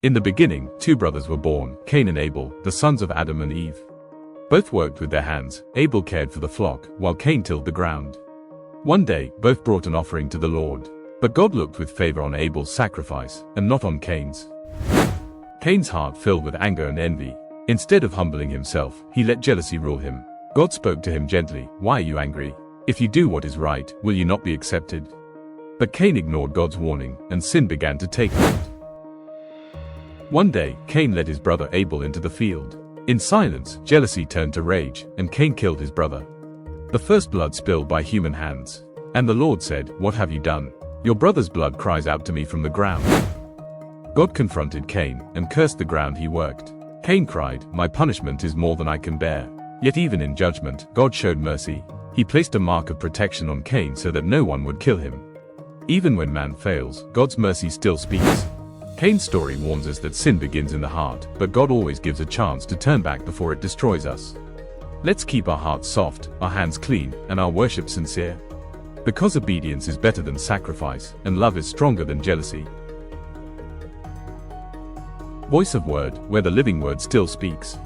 In the beginning, two brothers were born, Cain and Abel, the sons of Adam and Eve. Both worked with their hands. Abel cared for the flock, while Cain tilled the ground. One day, both brought an offering to the Lord. But God looked with favor on Abel's sacrifice, and not on Cain's. Cain's heart filled with anger and envy. Instead of humbling himself, he let jealousy rule him. God spoke to him gently, "Why are you angry? If you do what is right, will you not be accepted?" But Cain ignored God's warning, and sin began to take hold. One day, Cain led his brother Abel into the field. In silence, jealousy turned to rage, and Cain killed his brother. The first blood spilled by human hands. And the Lord said, "What have you done? Your brother's blood cries out to me from the ground." God confronted Cain, and cursed the ground he worked. Cain cried, "My punishment is more than I can bear." Yet even in judgment, God showed mercy. He placed a mark of protection on Cain so that no one would kill him. Even when man fails, God's mercy still speaks. Cain's story warns us that sin begins in the heart, but God always gives a chance to turn back before it destroys us. Let's keep our hearts soft, our hands clean, and our worship sincere. Because obedience is better than sacrifice, and love is stronger than jealousy. Voice of Word, where the living word still speaks.